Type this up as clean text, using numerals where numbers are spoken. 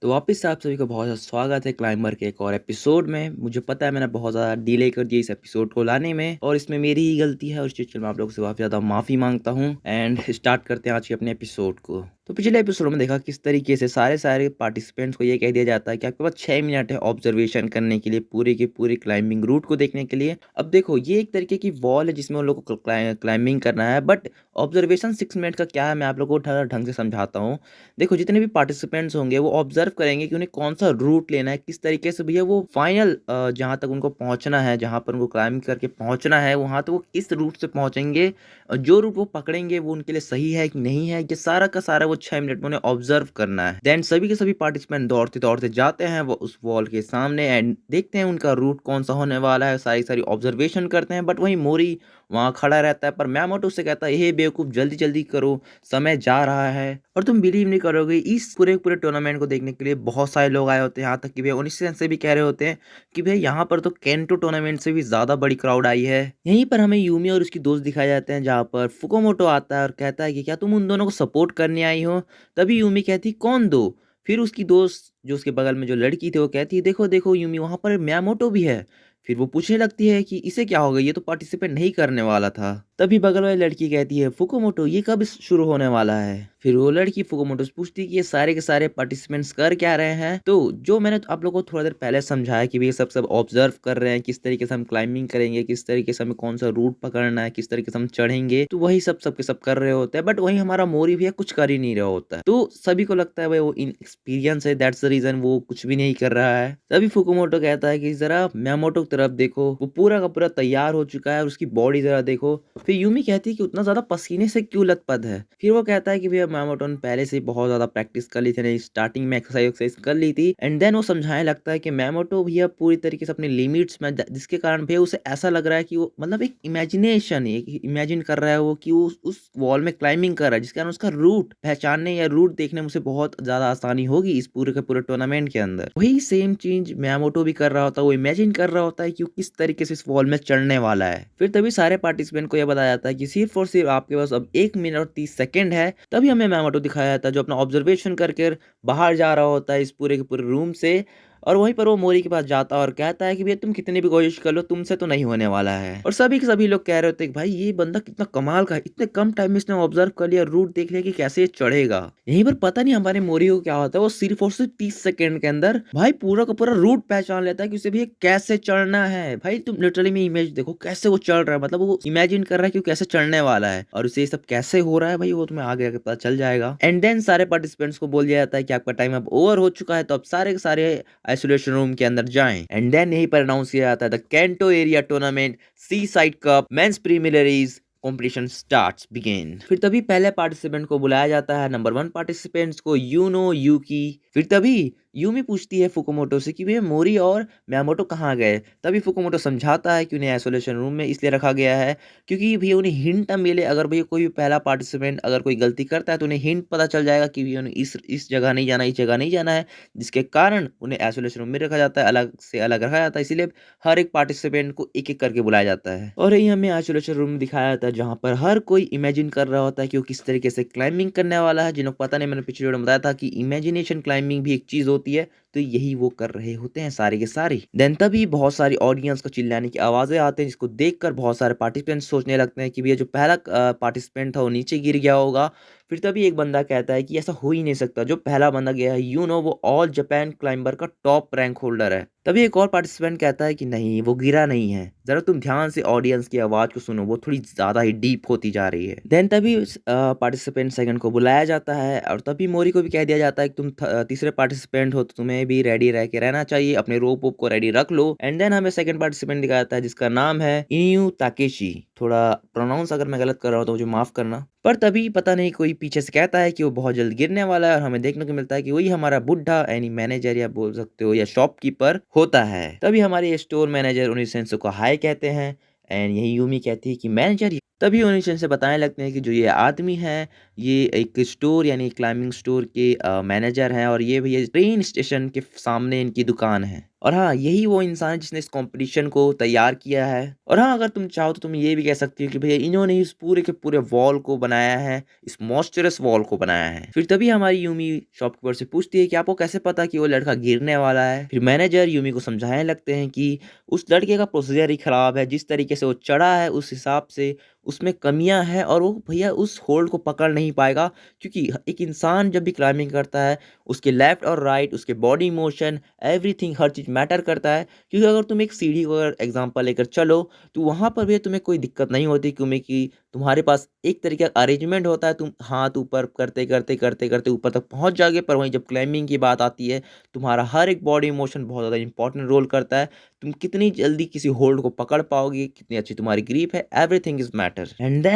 तो वापस से आप सभी का बहुत ज़्यादा स्वागत है क्लाइंबर के एक और एपिसोड में। मुझे पता है मैंने बहुत ज़्यादा डिले कर दिया इस एपिसोड को लाने में और इसमें मेरी ही गलती है और इस चीज़ के लिए मैं आप लोगों से काफ़ी ज़्यादा माफ़ी मांगता हूँ। एंड स्टार्ट करते हैं आज के अपने एपिसोड को। तो पिछले एपिसोड में देखा किस तरीके से सारे पार्टिसिपेंट्स को ये कह दिया जाता है कि आपके पास 6 मिनट है ऑब्जर्वेशन करने के लिए, पूरी की पूरी क्लाइंबिंग रूट को देखने के लिए। अब देखो ये एक तरीके की वॉल है जिसमें उन लोगों को क्लाइंबिंग करना है, बट ऑब्जर्वेशन 6 मिनट का क्या है मैं आप लोगों को ढंग से समझाता हूँ। देखो जितने भी पार्टिसिपेंट्स होंगे वो ऑब्जर्व करेंगे कि उन्हें कौन-सा रूट लेना है, किस तरीके से भैया वो फाइनल जहाँ तक उनको पहुँचना है, जहाँ पर उनको क्लाइंब करके पहुँचना है, वहाँ तक वो किस रूट से पहुँचेंगे। जो रूट वो पकड़ेंगे वो उनके लिए सही है कि नहीं है, ये सारा का सारा वो 6 मिनट में उन्हें ऑब्जर्व करना है। देन सभी के सभी पार्टिसिपेंट दौड़ते-दौड़ते जाते हैं वो उस वॉल के सामने एंड देखते हैं उनका रूट कौन-सा होने वाला है, सारी-सारी ऑब्जर्वेशन करते हैं, बट वहीं मोरी वहाँ खड़ा रहता है, पर मैमोटो उससे कहता है, "हे बेवकूफ़ जल्दी-जल्दी करो, समय जा रहा है।" और तुम बिलीव नहीं करोगे इस पूरे टूर्नामेंट को देखने के लिए बहुत सारे लोग आए होते हैं, यहाँ तक कि भैया ओनिशन से भी कह रहे होते हैं कि भैया यहाँ पर तो केंटो टूर्नामेंट से भी ज़्यादा बड़ी क्राउड आई है। यहीं पर हमें यूमी और उसकी दोस्त दिखाए जाते हैं जहाँ पर फुकोमोटो आता है और कहता है कि क्या तुम उन दोनों को सपोर्ट करने आई हो? तभी यूमी कहती कौन दो? फिर उसकी दोस्त जो उसके बगल में जो लड़की थी वो कहती है देखो यूमी वहाँ पर मियामोटो भी है। फिर वो पूछने लगती है कि इसे क्या हो गया, ये तो पार्टिसिपेट नहीं करने वाला था। तभी बगल वाली लड़की कहती है फुकोमोटो ये कब शुरू होने वाला है? फिर वो लड़की फुकोमोटो से पूछती है कि ये सारे के सारे पार्टिसिपेंट्स कर क्या रहे हैं? तो जो मैंने आप लोगों को थोड़ा देर पहले समझाया कि ये सब ऑब्जर्व कर रहे हैं, किस तरीके से हम क्लाइंबिंग करेंगे, किस तरीके से हमें कौन सा रूट पकड़ना है, किस तरीके से हम चढ़ेंगे, तो वही सब के सब कर रहे होते हैं, बट वही हमारा मोरी भैया कुछ कर ही नहीं रहा होता है। तो सभी को लगता है भाई वो इनएक्सपीरियंस है, दैट्स द रीजन वो कुछ भी नहीं कर रहा है। तभी फुकुमोटो कहता है कि जरा मियामोटो की तरफ देखो, वो पूरा का पूरा तैयार हो चुका है और उसकी बॉडी जरा देखो। फिर यूमी कहती है कि उतना ज्यादा पसीने से क्यों लथपथ है? फिर वो कहता है कि भैया मियामोटो ने पहले से ही बहुत ज्यादा प्रैक्टिस कर ली थी, स्टार्टिंग में एक्सरसाइज कर ली थी। एंड देन वो समझाने लगता है कि मियामोटो भैया पूरी तरीके से अपने लिमिट्स में जिसके कारण भैया उसे ऐसा लग रहा है कि वो मतलब एक इमेजिनेशन एक इमेजिन कर रहा है वो कि वो उस वॉल में क्लाइंबिंग कर रहा है, जिसके कारण उसका रूट पहचानने या रूट देखने में उसे बहुत ज्यादा आसानी होगी इस पूरे के पूरे टूर्नामेंट के अंदर। वही सेम चीज मियामोटो भी कर रहा होता है, वो इमेजिन कर रहा होता है कि वो किस तरीके से इस वॉल में चढ़ने वाला है। फिर तभी सारे पार्टिसिपेंट को यह बताया जाता है कि सिर्फ और सिर्फ आपके पास अब 1 मिनट और 30 सेकेंड है। तभी हमें मियामोटो दिखाया जाता है जो अपना ऑब्जर्वेशन करके बाहर जा रहा होता है इस पूरे के पूरे रूम से। और वहीं पर वो मोरी के पास जाता है और कहता है कि भैया तुम कितनी भी कोशिश कर लो तुमसे तो नहीं होने वाला है। और सभी के सभी लोग कह रहे होते हैं कि भाई ये बंदा कितना कमाल का है, इतने कम टाइम में इसने ऑब्जर्व कर लिया, रूट देख लिया कि कैसे ये चढ़ेगा। यहीं पर पता नहीं हमारे मोरी को क्या होता है, वो सिर्फ और सिर्फ 30 सेकेंड के अंदर भाई पूरा का पूरा रूट पहचान लेता है कि उसे भी कैसे चढ़ना है। भाई तुम लिटरली में इमेज देखो कैसे वो चढ़ रहा है, मतलब वो इमेजिन कर रहा है कि वो कैसे चढ़ने वाला है और उसे ये सब कैसे हो रहा है भाई वो तुम्हें आगे आगे पता चल जाएगा। एंड देन सारे पार्टिसिपेंट्स को बोल दिया जाता है कि आपका टाइम अब ओवर हो चुका है, तो अब सारे के सारे आइसोलेशन रूम के अंदर जाएं। एंड देन यहीं पर अनाउंस किया जाता है the Kanto area tournament seaside cup men's preliminaries competition starts begin. फिर तभी पहले पार्टिसिपेंट को बुलाया जाता है, नंबर 1 पार्टिसिपेंट्स को यूनो यूकी। फिर तभी यूमी पूछती है फुकुमोटो से कि भैया मोरी और मियामोटो कहाँ गए? तभी फुकुमोटो समझाता है कि उन्हें आइसोलेशन रूम में इसलिए रखा गया है क्योंकि भैया उन्हें हिंट मिले, अगर भैया कोई भी पहला पार्टिसिपेंट अगर कोई गलती करता है तो उन्हें हिंट पता चल जाएगा कि भैया उन्हें इस जगह नहीं जाना, इस जगह नहीं जाना है, जिसके कारण उन्हें आइसोलेशन रूम में रखा जाता है, अलग से अलग रखा जाता है। इसीलिए हर एक पार्टिसिपेंट को एक-एक करके बुलाया जाता है। और यही हमें आइसोलेशन रूम दिखाया जाता है जहाँ पर हर कोई इमेजिन कर रहा होता है कि वो किस तरीके से क्लाइंबिंग करने वाला है। जिन्हें पता नहीं, मैंने पिछले वीडियो में बताया था कि इमेजिनेशन क्लाइंबिंग भी एक चीज होती है, तो यही वो कर रहे होते हैं सारे के सारे। देन तभी बहुत सारी ऑडियंस को चिल्लाने की आवाजें आते हैं, जिसको देखकर बहुत सारे पार्टिसिपेंट्स सोचने लगते हैं कि भैया जो पहला पार्टिसिपेंट था वो नीचे गिर गया होगा। फिर तभी एक बंदा कहता है कि ऐसा हो ही नहीं सकता, जो पहला बंदा गया है वो ऑल जापान क्लाइंबर का टॉप रैंक होल्डर है। तभी एक और पार्टिसिपेंट कहता है कि नहीं वो गिरा नहीं है, जरा तुम ध्यान से ऑडियंस की आवाज को सुनो, वो थोड़ी ज्यादा ही डीप होती जा रही है। देन तभी पार्टिसिपेंट सेकंड को बुलाया जाता है और तभी मोरी को भी कह दिया जाता है कि तुम तीसरे पार्टिसिपेंट हो तो तुम्हें भी रेडी रह के रहना चाहिए, अपने रोप वोप को रेडी रख लो। एंड देन हमें सेकंड पार्टिसिपेंट दिखाया जाता है जिसका नाम है इनियू ताकेशी। थोड़ा प्रोनाउंस अगर मैं गलत कर रहा हूँ तो मुझे माफ करना। पर तभी पता नहीं कोई पीछे से कहता है कि वो बहुत जल्द गिरने वाला है और हमें देखने को मिलता है कि वही हमारा बुढ़ा यानी मैनेजर या बोल सकते हो या शॉपकीपर होता है। तभी हमारे स्टोर मैनेजर उनिसेंसो को हाय कहते हैं एंड यही यूमी कहती है कि मैनेजर। तभी उनिसेंसो से बताने लगते हैं कि जो ये आदमी है ये एक स्टोर यानी क्लाइंबिंग स्टोर के मैनेजर हैं और ये भैया ट्रेन स्टेशन के सामने इनकी दुकान है। और हाँ, यही वो इंसान है जिसने इस कॉम्पिटिशन को तैयार किया है। और हाँ, अगर तुम चाहो तो तुम ये भी कह सकती हो कि भैया इन्होंने इस पूरे के पूरे वॉल को बनाया है, इस मॉन्स्टरस वॉल को बनाया है। फिर तभी हमारी यूमी शॉपकीपर से पूछती है कि आपको कैसे पता कि वो लड़का गिरने वाला है। फिर मैनेजर यूमी को समझाने लगते हैं कि उस लड़के का प्रोसीजर ही खराब है, जिस तरीके से वो चढ़ा है उस हिसाब से उसमें कमियां हैं, और वो भैया उस होल्ड को पकड़ नहीं पाएगा। क्योंकि एक इंसान जब भी क्लाइंबिंग करता है, उसके लेफ्ट और राइट, उसके बॉडी मोशन, एवरीथिंग, हर चीज़ मैटर करता है। क्योंकि अगर तुम एक सीढ़ी को अगर एग्जांपल लेकर चलो, तो वहाँ पर भी तुम्हें कोई दिक्कत नहीं होती, क्योंकि कि तुम्हारे पास एक तरीके का अरेंजमेंट होता है, तुम हाथ ऊपर करते करते करते करते ऊपर तक पहुँच जाओगे। पर वहीं जब क्लाइंबिंग की बात आती है, तुम्हारा हर एक बॉडी मोशन बहुत ज़्यादा इंपॉर्टेंट रोल करता है। तुम कितनी जल्दी किसी होल्ड को पकड़ पाओगे, कितनी अच्छी तुम्हारी ग्रिप है, everything is matter. And then